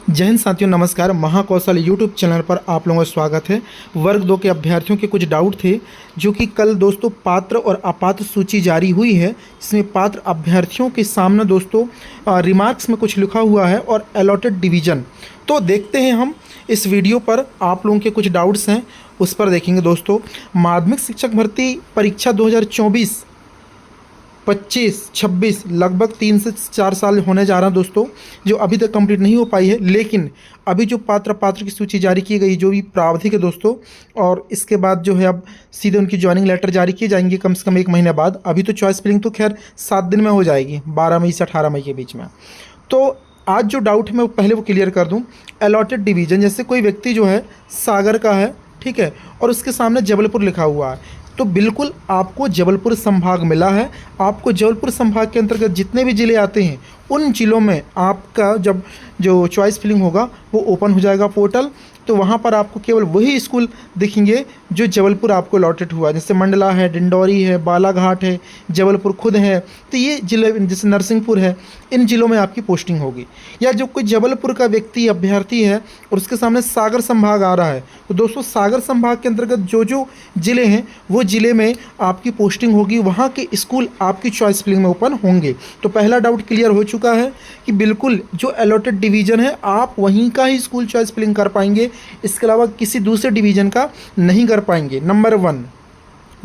जय हिंद साथियों, नमस्कार। महाकौशल यूट्यूब चैनल पर आप लोगों का स्वागत है। वर्ग 2 के अभ्यर्थियों के कुछ डाउट थे जो कि कल दोस्तों पात्र और अपात्र सूची जारी हुई है। इसमें पात्र अभ्यर्थियों के सामने दोस्तों रिमार्क्स में कुछ लिखा हुआ है और अलॉटेड डिवीज़न। तो देखते हैं हम इस वीडियो पर, आप लोगों के कुछ डाउट्स हैं उस पर देखेंगे दोस्तों। माध्यमिक शिक्षक भर्ती परीक्षा 2024 25 26 लगभग 3 से 4 साल होने जा रहा है दोस्तों, जो अभी तक कंप्लीट नहीं हो पाई है। लेकिन अभी जो पात्र की सूची जारी की गई, जो भी प्रावधिक है दोस्तों, और इसके बाद जो है अब सीधे उनकी ज्वाइनिंग लेटर जारी किए जाएंगे कम से कम 1 महीने बाद। अभी तो चॉइस फिलिंग तो खैर 7 दिन में हो जाएगी, 12 मई से 18 मई के बीच में। तो आज जो डाउट है मैं पहले वो क्लियर कर दूं। अलॉटेड डिवीज़न, जैसे कोई व्यक्ति जो है सागर का है, ठीक है, और उसके सामने जबलपुर लिखा हुआ है, तो बिल्कुल आपको जबलपुर संभाग मिला है। आपको जबलपुर संभाग के अंतर्गत जितने भी ज़िले आते हैं उन ज़िलों में आपका जब जो चॉइस फिलिंग होगा वो ओपन हो जाएगा पोर्टल। तो वहाँ पर आपको केवल वही स्कूल दिखेंगे जो जबलपुर आपको अलॉटेड हुआ, जैसे मंडला है, डिंडौरी है, बालाघाट है, जबलपुर खुद है। तो ये ज़िले जैसे नरसिंहपुर है, इन ज़िलों में आपकी पोस्टिंग होगी। या जो कोई जबलपुर का व्यक्ति अभ्यर्थी है और उसके सामने सागर संभाग आ रहा है, तो दोस्तों सागर संभाग के अंतर्गत जो जो ज़िले हैं वो ज़िले में आपकी पोस्टिंग होगी, वहाँ के स्कूल आपकी चॉइस फिलिंग में ओपन होंगे। तो पहला डाउट क्लियर हो चुका है कि बिल्कुल जो अलॉटेड डिवीज़न है आप वहीं का ही स्कूल चॉइस फिलिंग कर पाएंगे, इसके अलावा किसी दूसरे डिवीज़न का नहीं कर पाएंगे। नंबर 1।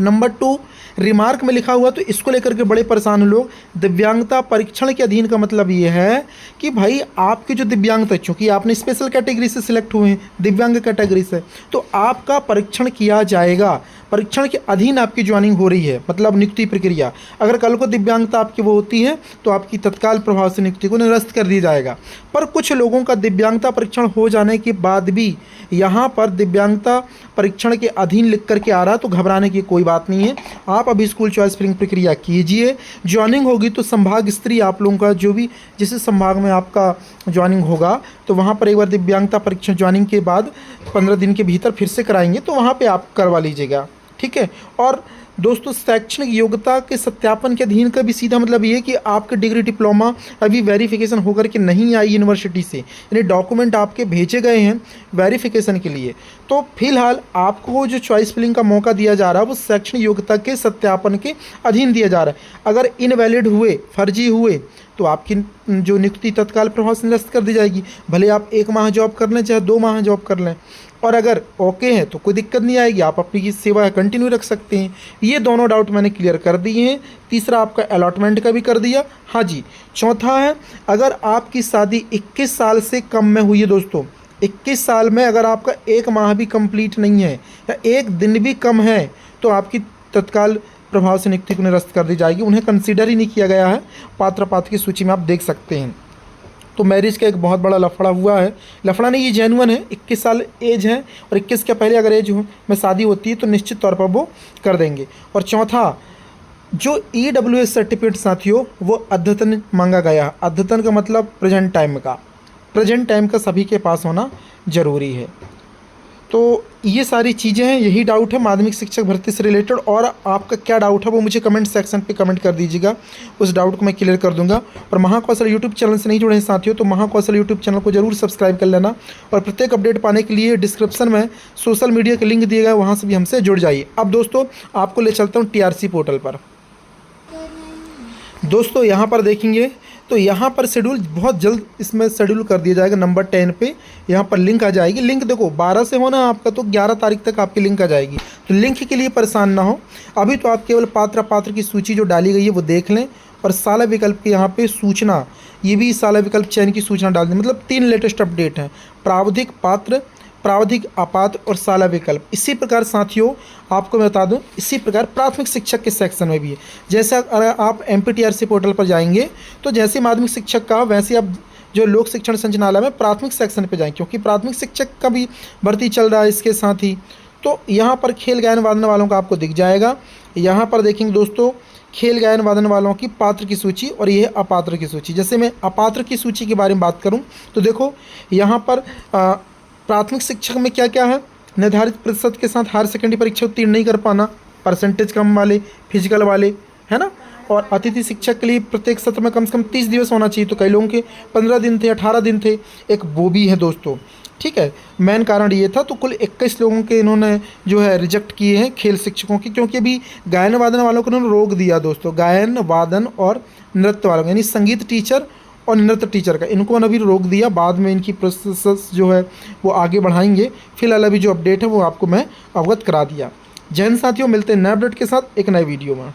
नंबर 2, रिमार्क में लिखा हुआ, तो इसको लेकर के बड़े परेशान हैं लोग। दिव्यांगता परीक्षण के अधीन का मतलब ये है कि भाई आपकी जो दिव्यांगता, चूँकि आपने स्पेशल कैटेगरी से सिलेक्ट हुए हैं, दिव्यांग कैटेगरी से, तो आपका परीक्षण किया जाएगा। परीक्षण के अधीन आपकी ज्वाइनिंग हो रही है, मतलब नियुक्ति प्रक्रिया। अगर कल को दिव्यांगता आपकी वो होती है तो आपकी तत्काल प्रभाव से नियुक्ति को निरस्त कर दिया जाएगा। पर कुछ लोगों का दिव्यांगता परीक्षण हो जाने के बाद भी यहाँ पर दिव्यांगता परीक्षण के अधीन लिख करके आ रहा है, तो घबराने की कोई बात नहीं है। आप अभी स्कूल चॉइस फिलिंग प्रक्रिया कीजिए। ज्वाइनिंग होगी तो संभाग स्तरीय आप लोगों का जो भी जिस संभाग में आपका ज्वाइनिंग होगा, तो वहाँ पर एक बार दिव्यांगता परीक्षण ज्वाइनिंग के बाद 15 दिन के भीतर फिर से कराएंगे, तो वहाँ पर आप करवा लीजिएगा, ठीक है। और दोस्तों शैक्षणिक योग्यता के सत्यापन के अधीन का भी सीधा मतलब ये है कि आपके डिग्री डिप्लोमा अभी वेरिफिकेशन होकर के नहीं आई यूनिवर्सिटी से, यानी डॉक्यूमेंट आपके भेजे गए हैं वेरिफिकेशन के लिए, तो फिलहाल आपको जो चॉइस फिलिंग का मौका दिया जा रहा है वो शैक्षणिक योग्यता के सत्यापन के अधीन दिया जा रहा है। अगर इनवैलिड हुए, फर्जी हुए, तो आपकी जो नियुक्ति तत्काल प्रभाव से निरस्त कर दी जाएगी। भले आप 1 माह जॉब कर लें चाहे 2 माह जॉब कर लें, और अगर ओके है तो कोई दिक्कत नहीं आएगी, आप अपनी सेवा कंटिन्यू रख सकते हैं। ये दोनों डाउट मैंने क्लियर कर दिए हैं। तीसरा आपका अलॉटमेंट का भी कर दिया, हाँ जी। चौथा है, अगर आपकी शादी 21 साल से कम में हुई है दोस्तों, 21 साल में अगर आपका 1 माह भी कंप्लीट नहीं है या 1 दिन भी कम है, तो आपकी तत्काल प्रभाव से नियुक्ति को निरस्त कर दी जाएगी। उन्हें कंसीडर ही नहीं किया गया है पात्र की सूची में, आप देख सकते हैं। तो मैरिज का एक बहुत बड़ा लफड़ा हुआ है, लफड़ा नहीं, ये जेन्युइन है। 21 साल एज है और 21 के पहले अगर एज में शादी होती है तो निश्चित तौर पर वो कर देंगे। और चौथा, जो EWS सर्टिफिकेट साथियों वो अद्यतन मांगा गया है। अद्यतन का मतलब प्रेजेंट टाइम का सभी के पास होना ज़रूरी है। तो ये सारी चीज़ें हैं, यही डाउट है माध्यमिक शिक्षक भर्ती से रिलेटेड। और आपका क्या डाउट है वो मुझे कमेंट सेक्शन पे कमेंट कर दीजिएगा, उस डाउट को मैं क्लियर कर दूंगा। और महाकौशल यूट्यूब चैनल से नहीं जुड़े हैं साथियों तो महाकौशल यूट्यूब चैनल को जरूर सब्सक्राइब कर लेना, और प्रत्येक अपडेट पाने के लिए डिस्क्रिप्शन में सोशल मीडिया के लिंक दिए गए, वहाँ से भी हमसे जुड़ जाइए। अब दोस्तों आपको ले चलता हूँ TRC पोर्टल पर। दोस्तों यहाँ पर देखेंगे तो यहाँ पर शेड्यूल बहुत जल्द इसमें शेड्यूल कर दिया जाएगा। नंबर 10 पे यहाँ पर लिंक आ जाएगी। लिंक देखो 12 से होना आपका, तो 11 तारीख तक आपकी लिंक आ जाएगी। तो लिंक के लिए परेशान ना हो। अभी तो आप केवल पात्र की सूची जो डाली गई है वो देख लें, और साला विकल्प के यहाँ पे सूचना, ये भी साला विकल्प चयन की सूचना डाल दें। मतलब 3 लेटेस्ट अपडेट हैं, प्रावधिक पात्र, प्रावधिक अपात्र और साला विकल्प। इसी प्रकार साथियों आपको मैं बता दूं, इसी प्रकार प्राथमिक शिक्षक के सेक्शन में भी है। जैसे अगर आप MPTRC पोर्टल पर जाएंगे तो जैसे माध्यमिक शिक्षक का, वैसे आप जो लोक शिक्षण संचालनालय में प्राथमिक सेक्शन पर जाएँ, क्योंकि प्राथमिक शिक्षक का भी भर्ती चल रहा है इसके साथ ही। तो यहाँ पर खेल गायन वादन वालों का आपको दिख जाएगा। यहाँ पर देखेंगे दोस्तों खेल गायन वादन वालों की पात्र की सूची और ये है अपात्र की सूची। जैसे मैं अपात्र की सूची के बारे में बात करूँ तो देखो यहाँ पर प्राथमिक शिक्षक में क्या क्या है, निर्धारित प्रतिशत के साथ हायर सेकेंडरी परीक्षा उत्तीर्ण नहीं कर पाना, परसेंटेज कम वाले, फिजिकल वाले, है ना, और अतिथि शिक्षक के लिए प्रत्येक सत्र में कम से कम 30 दिवस होना चाहिए, तो कई लोगों के 15 दिन थे, 18 दिन थे, एक वो भी है दोस्तों। ठीक है, मेन कारण ये था। तो कुल 21 लोगों के इन्होंने जो है रिजेक्ट किए हैं खेल शिक्षकों की, क्योंकि अभी गायन वादन वालों को इन्होंने रोक दिया दोस्तों। गायन वादन और नृत्य वालों को, यानी संगीत टीचर और नृत्य टीचर का, इनको अभी रोक दिया। बाद में इनकी प्रोसेस जो है वो आगे बढ़ाएंगे। फिलहाल अभी जो अपडेट है वो आपको मैं अवगत करा दिया। जय हिंद साथियों, मिलते हैं नए अपडेट के साथ एक नए वीडियो में।